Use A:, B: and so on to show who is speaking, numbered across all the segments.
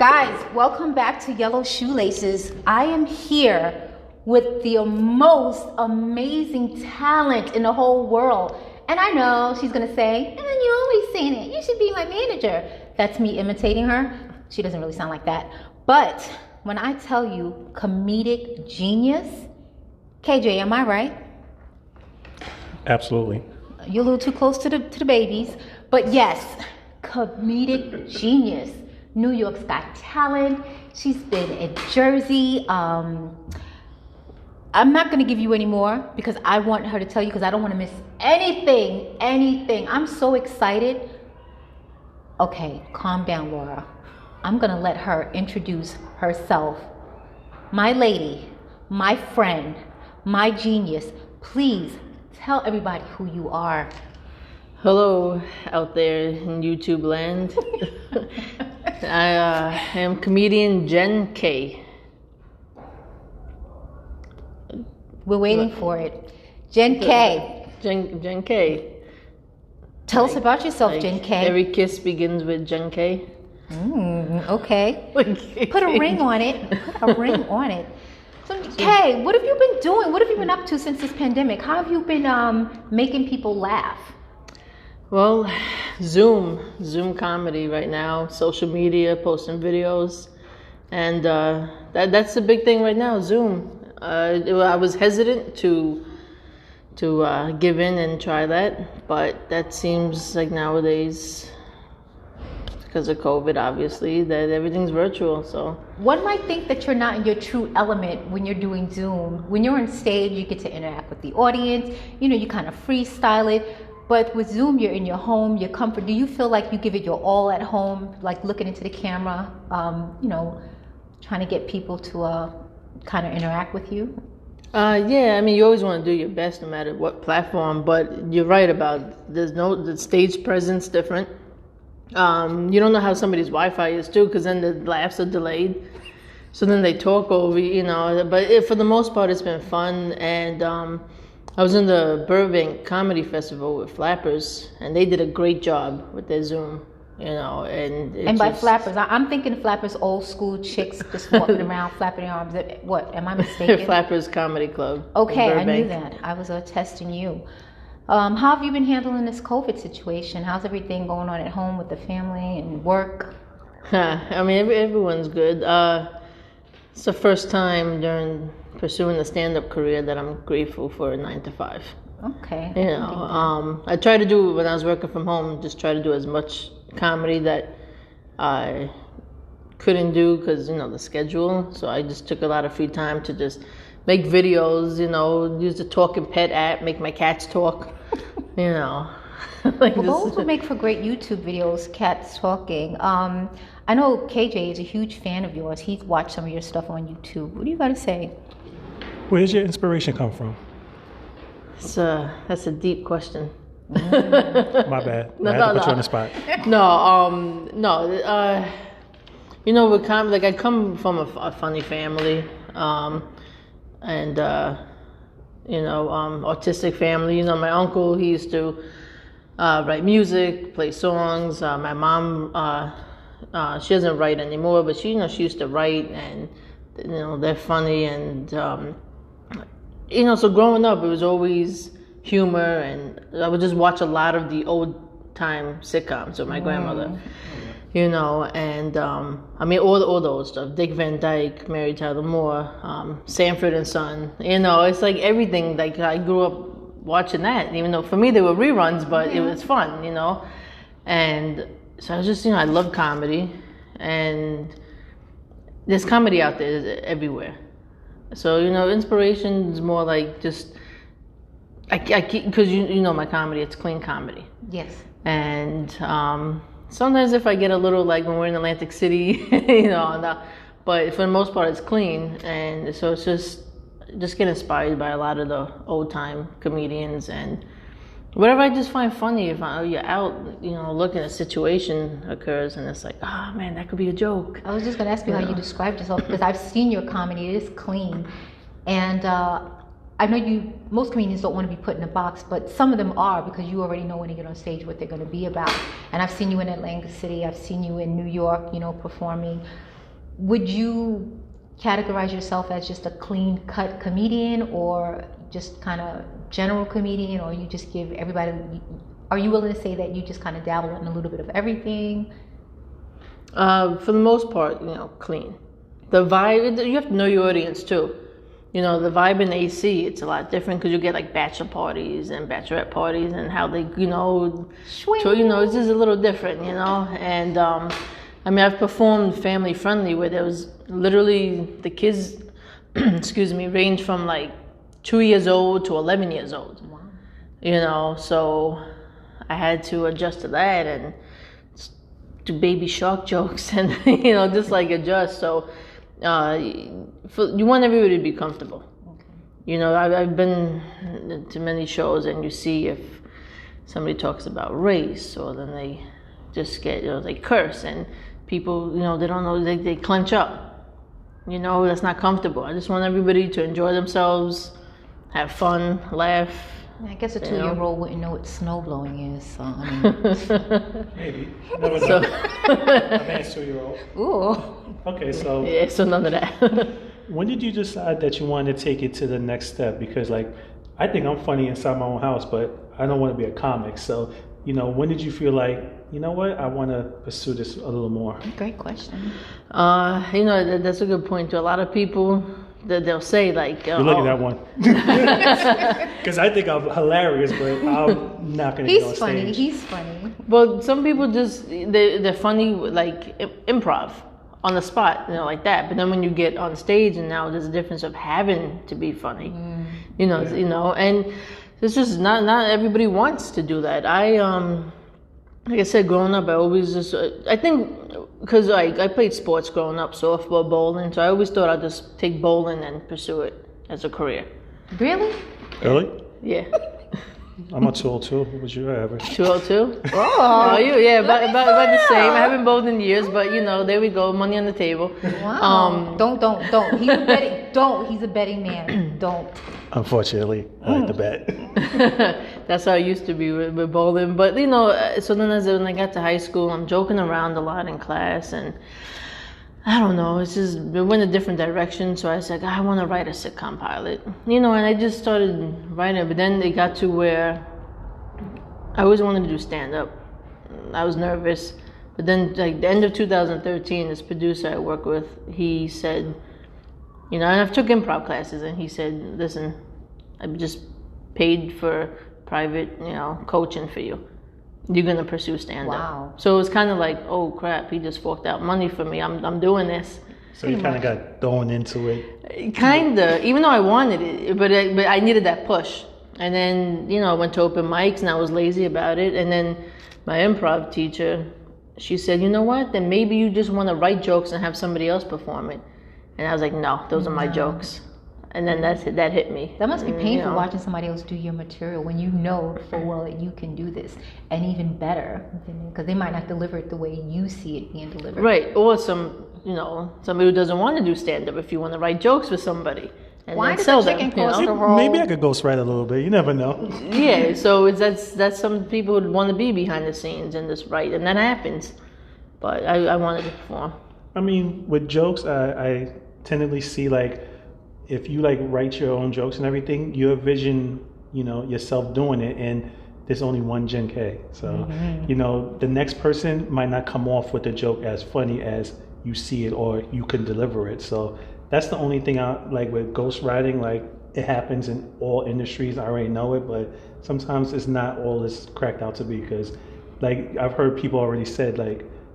A: Guys, welcome back to Yellow Shoelaces. I am here with the most amazing talent in the whole world. And I know she's gonna say, and you always saying it, you should be my manager. That's me imitating her. She doesn't really sound like that. But when I tell you comedic genius, KJ, am I right?
B: Absolutely.
A: You're a little too close to the babies. But yes, comedic genius. New York's Got Talent. She's been in Jersey. I'm not going to give you any more because I want her to tell you because I don't want to miss anything. I'm so excited. Okay, calm down, Laura. I'm going to let her introduce herself. My lady, my friend, my genius, please tell everybody who you are.
C: Hello out there in YouTube land. I am comedian Jen K.
A: We're waiting for it. Jen K.
C: Jen K.
A: Tell us about yourself, Jen K.
C: Every kiss begins with Jen K.
A: Okay. Put a ring on it. So, Kay, what have you been doing? What have you been up to since this pandemic? How have you been making people laugh?
C: Well, Zoom comedy right now, social media, posting videos, and that's the big thing right now, Zoom. I was hesitant to give in and try that, but that seems like nowadays, because of COVID, obviously, that everything's virtual. So
A: one might think that you're not in your true element when you're doing Zoom. When you're on stage, you get to interact with the audience. You kind of freestyle it. But with Zoom, you're in your home, your comfort. Do you feel like you give it your all at home, like looking into the camera, trying to get people to kind of interact with you?
C: Yeah, I mean, you always want to do your best no matter what platform, but you're right about the stage presence different. You don't know how somebody's Wi-Fi is too, because then the laughs are delayed. So then they talk over, but for the most part, it's been fun. And I was in the Burbank Comedy Festival with Flappers, and they did a great job with their Zoom, And
A: by Flappers, I'm thinking Flappers, old school chicks just walking around flapping their arms. What, am I mistaken?
C: Flappers Comedy Club.
A: Okay, I knew that. I was testing you. How have you been handling this COVID situation? How's everything going on at home with the family and work?
C: I mean, everyone's good. It's the first time during pursuing the stand-up career that I'm grateful for a 9 to 5.
A: Okay.
C: I try to do, when I was working from home, just try to do as much comedy that I couldn't do because, the schedule. So I just took a lot of free time to just make videos, use the talking pet app, make my cats talk,
A: Those would make for great YouTube videos, cats talking. I know KJ is a huge fan of yours. He's watched some of your stuff on YouTube. What do you got to say?
B: Where does your inspiration come from?
C: That's a deep question.
B: My bad. I had to put you on the spot.
C: With comedy, I come from a funny family, and autistic family. My uncle, he used to write music, play songs. My mom, she doesn't write anymore, but she used to write, and they're funny, and so growing up, it was always humor, and I would just watch a lot of the old time sitcoms with my grandmother, and I mean all those stuff. Dick Van Dyke, Mary Tyler Moore, Sanford and Son. It's like everything. Like I grew up watching that, even though for me they were reruns, but it was fun, And so I was just, I love comedy, and there's comedy out there everywhere. So inspiration is more like just I keep, because my comedy, it's clean comedy.
A: Yes. And
C: sometimes if I get a little, like when we're in Atlantic City, but for the most part it's clean, and so it's just get inspired by a lot of the old time comedians and whatever I just find funny. If you're out, looking at a situation occurs and it's like, man, that could be a joke.
A: I was just going to ask you how you described yourself, because I've seen your comedy. It is clean. And I know most comedians don't want to be put in a box, but some of them are, because you already know when you get on stage what they're going to be about. And I've seen you in Atlantic City. I've seen you in New York, performing. would you categorize yourself as just a clean cut comedian, or just kind of general comedian, or you just give everybody, are you willing to say that you just kind of dabble in a little bit of everything?
C: For the most part, clean. The vibe, you have to know your audience too. The vibe in AC, it's a lot different because you get like bachelor parties and bachelorette parties, and how they, it's just a little different, And I've performed family friendly where there was literally the kids, excuse me, range from like 2 years old to 11 years old. Wow. So I had to adjust to that and do baby shark jokes and, just like adjust. So you want everybody to be comfortable. Okay. I've been to many shows, and you see if somebody talks about race, or then they just get, they curse, and people, they don't know, they clench up. That's not comfortable. I just want everybody to enjoy themselves, have fun, laugh.
A: I guess a 2-year-old wouldn't know what snow blowing is, so
B: Maybe. Never know. A man's 2-year-old.
A: Ooh.
B: Okay, so.
C: Yeah, so none of that.
B: When did you decide that you wanted to take it to the next step? Because, I think I'm funny inside my own house, but I don't want to be a comic. So, when did you feel like, you know what, I want to pursue this a little more?
A: Great question.
C: That's a good point. To a lot of people, that they'll say like,
B: you look at that one, because I think I'm hilarious, but I'm not going to get on stage.
A: He's funny.
C: Well, some people just they're funny like improv on the spot, like that. But then when you get on stage, and now there's a difference of having to be funny, and it's just not everybody wants to do that. Like I said, growing up, I always just, I think, because I played sports growing up, softball, bowling, so I always thought I'd just take bowling and pursue it as a career.
A: Really?
B: Really?
C: Yeah.
B: I'm a 202. What was your average?
C: 202?
A: Oh,
C: you? Yeah, about the same. I haven't bowled in years, but there we go, money on the table.
A: Wow. Don't. He's a betting man. Don't.
B: Unfortunately, I like to bet.
C: That's how I used to be with bowling. But, so then when I got to high school, I'm joking around a lot in class, and I don't know, it went a different direction. So I said, I want to write a sitcom pilot, and I just started writing. But then it got to where I always wanted to do stand-up. I was nervous. But then, like the end of 2013, this producer I work with, he said, and I've took improv classes, and he said, listen, I just paid for private, coaching for you. You're going to pursue stand-up. Wow. So it was kind of like, oh crap, he just forked out money for me. I'm doing this.
B: So you kind of got thrown into it?
C: Kind of, even though I wanted it, but I needed that push. And then, I went to open mics, and I was lazy about it. And then my improv teacher, she said, you know what, then maybe you just want to write jokes and have somebody else perform it. And I was like, no, those are my jokes. And then that hit me.
A: That must be painful watching somebody else do your material when you know full well that you can do this, and even better, because they might not deliver it the way you see it being delivered.
C: Right, or somebody who doesn't want to do stand-up, if you want to write jokes for somebody and
A: why
C: then sell
A: the chicken
C: them.
A: Cost the roll?
B: Maybe I could ghostwrite a little bit. You never know.
C: Yeah, so that's some people would want to be behind the scenes and just write, and that happens. But I wanted to perform.
B: I mean, with jokes, I tendently see if you write your own jokes and everything, you envision yourself doing it, and there's only one Jen K. So the next person might not come off with the joke as funny as you see it or you can deliver it. So that's the only thing I like with ghostwriting. It happens in all industries. I already know it, but sometimes it's not all it's cracked out to be, because I've heard people already said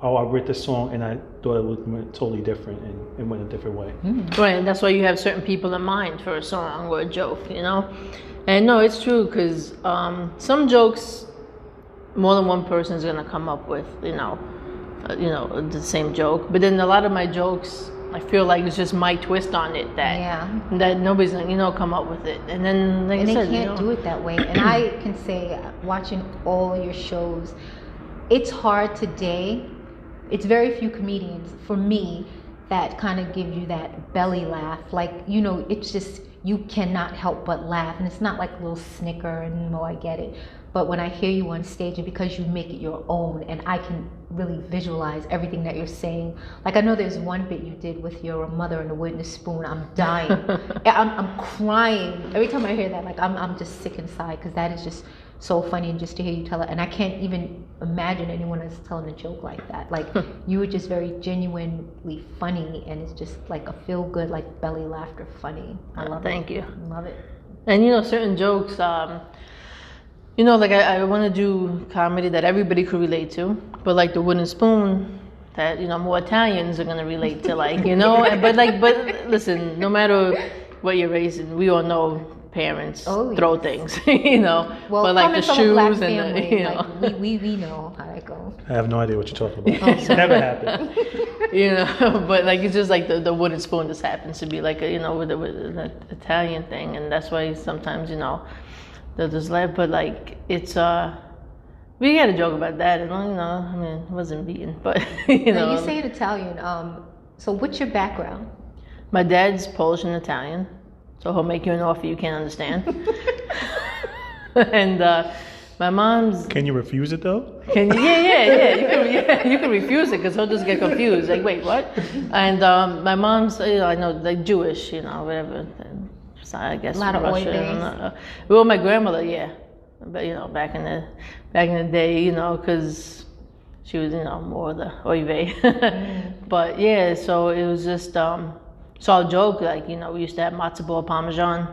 B: oh, I wrote this song and I thought it was totally different, and it went a different way.
C: Right, and that's why you have certain people in mind for a song or a joke, And no, it's true, because some jokes, more than one person is going to come up with, the same joke. But then a lot of my jokes, I feel like it's just my twist on it that nobody's going to, come up with it. And then, like I said,
A: they can't do it that way. And I can say, watching all your shows, it's hard today. It's very few comedians, for me, that kind of give you that belly laugh. It's just, you cannot help but laugh. And it's not like a little snicker and, I get it. But when I hear you on stage, and because you make it your own, and I can really visualize everything that you're saying. Like I know there's one bit you did with your mother and the wooden spoon. I'm dying. I'm crying every time I hear that. Like I'm just sick inside because that is just so funny, and just to hear you tell it. And I can't even imagine anyone else telling a joke like that. Like you were just very genuinely funny, and it's just like a feel good, like belly laughter funny. I love it.
C: Thank you.
A: Love it.
C: And certain jokes, like I want to do comedy that everybody could relate to, but like the wooden spoon, that more Italians are gonna relate to, like but listen, no matter what you're raising, we all know parents throw things,
A: Well,
C: but like the shoes and
A: like, we know how that goes.
B: I have no idea what you're talking about. It's never happened.
C: But like it's just like the wooden spoon just happens to be like with the Italian thing, and that's why sometimes they'll just laugh. But like it's we had a joke about that, and I mean it wasn't beaten, but
A: Now you say it Italian. So what's your background?
C: My dad's Polish and Italian, so he'll make you an offer you can't understand. And my mom's.
B: Can you refuse it though?
C: Yeah. You can refuse it because he'll just get confused. Like, wait, what? And my mom's, I know, like Jewish, whatever. So I guess
A: a lot of
C: Russia. Well, my grandmother, yeah, but back in the day, because she was, more the oy vey. But yeah, so it was just so I'll joke like, we used to have matzo ball parmesan.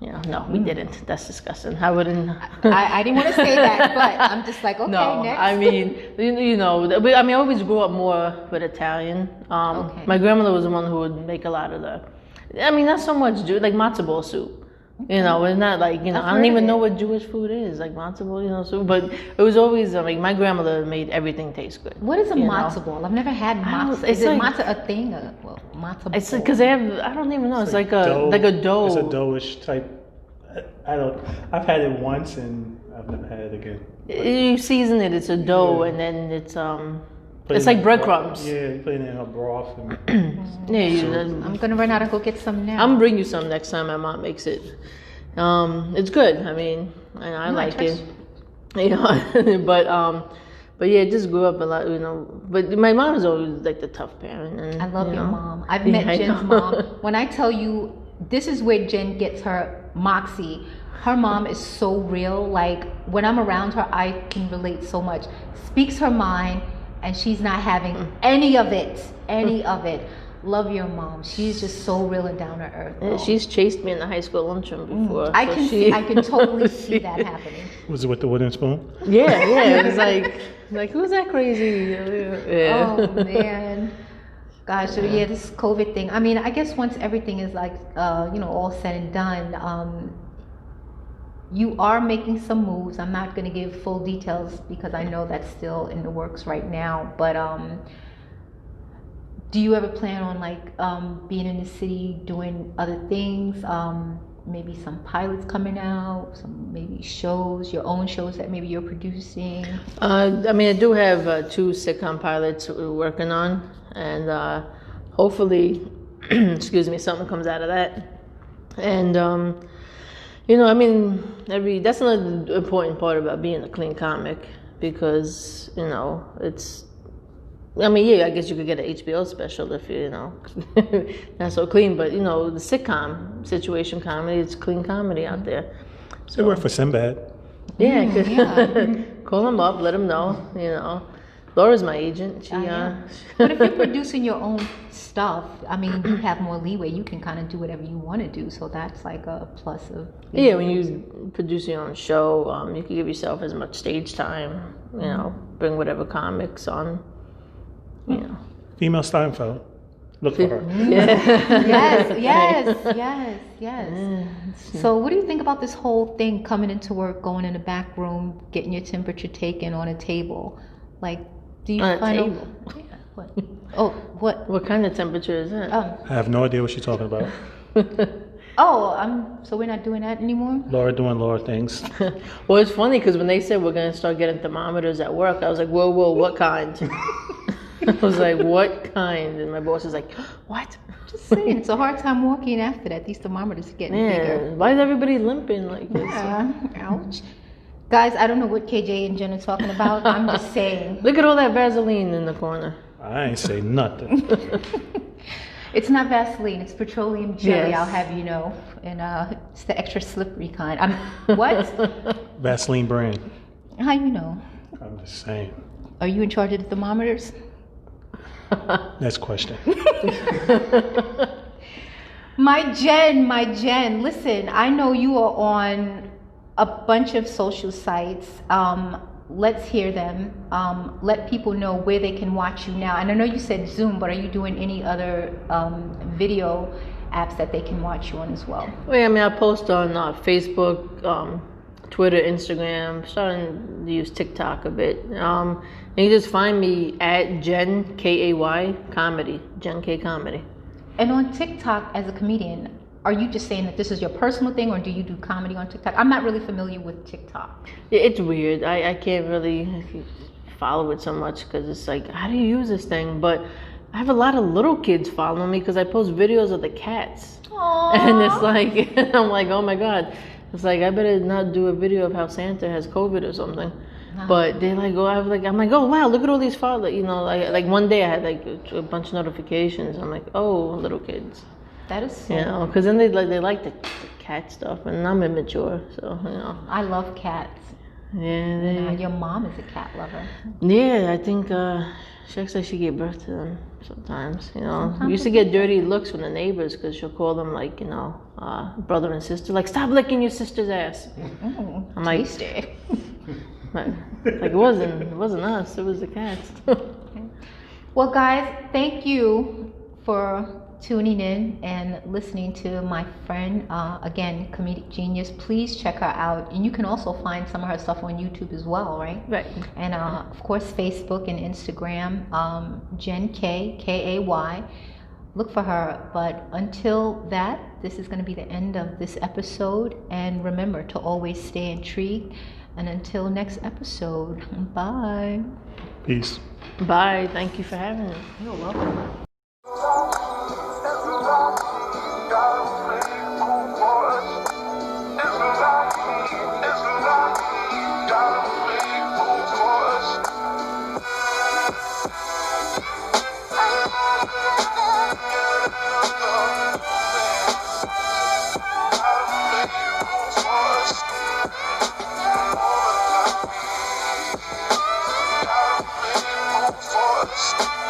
C: No, we didn't. That's disgusting. I wouldn't.
A: I didn't want to say that, but I'm just like, okay,
C: no,
A: next.
C: I mean, but I always grew up more with Italian.
A: Okay.
C: My grandmother was the one who would make a lot of not so much like matzo ball soup. It's not like, I don't even know what Jewish food is, like matzo ball, soup. But it was always, my grandmother made everything taste good.
A: What is a matzo ball? I've never had matzo. Is it matzo a thing? Matzo ball?
C: It's because they have, I don't even know, it's like a dough.
B: It's a dough-ish type. I've had it once and I've never had it again.
C: You season it, it's a dough, and then it's like breadcrumbs.
B: Yeah, you put it in a broth.
A: I'm gonna run out and go get some now.
C: I'm gonna bring you some next time my mom makes it. It's good. I mean, and I like it. But yeah, just grew up a lot, But my mom is always like the tough parent. And,
A: I love your mom. I've met Jen's mom. When I tell you, this is where Jen gets her moxie. Her mom is so real. Like when I'm around her, I can relate so much. Speaks her mind. And she's not having any of it. Love your mom. She's just so real and down to earth.
C: Yeah, she's chased me in the high school lunchroom before.
A: I can totally see that happening.
B: Was it with the wooden spoon?
C: Yeah. It was like who's that crazy? Yeah.
A: Oh man. Gosh, so yeah, this COVID thing. I mean, I guess once everything is like all said and done, you are making some moves. I'm not going to give full details because I know that's still in the works right now. But do you ever plan on like being in the city doing other things? Maybe some pilots coming out, some maybe shows, your own shows that maybe you're producing?
C: I do have 2 sitcom pilots we're working on, and hopefully, excuse me, something comes out of that. And that's another important part about being a clean comic, because, it's, I guess you could get an HBO special if not so clean, but, the sitcom situation comedy, it's clean comedy out there.
B: So they work for Sinbad.
C: Yeah, call them up, let them know, Laura's my agent.
A: But if you're producing your own stuff, you have more leeway. You can kind of do whatever you want to do. So that's like a plus of.
C: Yeah, when you produce your own show, you can give yourself as much stage time. Bring whatever comics on.
B: Female Steinfeld. Look for her.
A: Yes. So what do you think about this whole thing, coming into work, going in the back room, getting your temperature taken on a table? Like, do you find
C: table?
A: What? Oh, what?
C: What kind of temperature is that?
B: I have no idea what she's talking about.
A: So we're not doing that anymore?
B: Laura doing Laura things.
C: Well, it's funny because when they said we're going to start getting thermometers at work, I was like, whoa, what kind? I was like, what kind? And my boss was like, what?
A: Just saying, it's a hard time walking after that. These thermometers are getting bigger.
C: Why is everybody limping like this?
A: Ouch. Guys, I don't know what KJ and Jen are talking about. I'm just saying.
C: Look at all that Vaseline in the corner.
B: I ain't say nothing.
A: It's not Vaseline. It's petroleum jelly.
C: Yes.
A: I'll have you know, and it's the extra slippery kind. What?
B: Vaseline brand.
A: How you know?
B: I'm just saying.
A: Are you in charge of the thermometers?
B: Next question.
A: My Jen, listen, I know you are on a bunch of social sites. Let's hear them. Let people know where they can watch you now. And I know you said Zoom, but are you doing any other video apps that they can watch you on as well?
C: Well, yeah, I mean, I post on Facebook, Twitter, Instagram, starting to use TikTok a bit. And you just find me at Jen, K-A-Y, Comedy, Jen K Comedy.
A: And on TikTok, as a comedian, are you just saying that this is your personal thing, or do you do comedy on TikTok? I'm not really familiar with TikTok.
C: Yeah, it's weird. I can't really follow it so much because it's like, how do you use this thing? But I have a lot of little kids following me because I post videos of the cats.
A: Aww.
C: And it's like, I'm like, oh my God. It's like, I better not do a video of how Santa has COVID or something. But they like go, I'm like, oh wow, look at all these followers. You know, like one day I had like a bunch of notifications. I'm like, oh, little kids.
A: That is so.
C: You know, because then they like the cat stuff, and I'm immature, so you know.
A: I love cats.
C: Yeah,
A: Your mom is a cat lover.
C: yeah. I think she acts like she gave birth to them sometimes. You know, we used to get dirty looks from the neighbors because she'll call them like, you know, brother and sister. Like, stop licking your sister's ass. I'm like,
A: Tasty.
C: like it wasn't us. It was the cats.
A: Well, guys, thank you for tuning in and listening to my friend, again, comedic genius. Please check her out, and you can also find some of her stuff on YouTube as well, right?
C: Right.
A: And of course, Facebook and Instagram, Jen K, K-A-Y. Look for her. But until that, this is going to be the end of this episode. And remember to always stay intrigued. And until next episode, bye.
B: Peace.
C: Bye. Thank you for having me.
A: You're welcome.
D: Forest.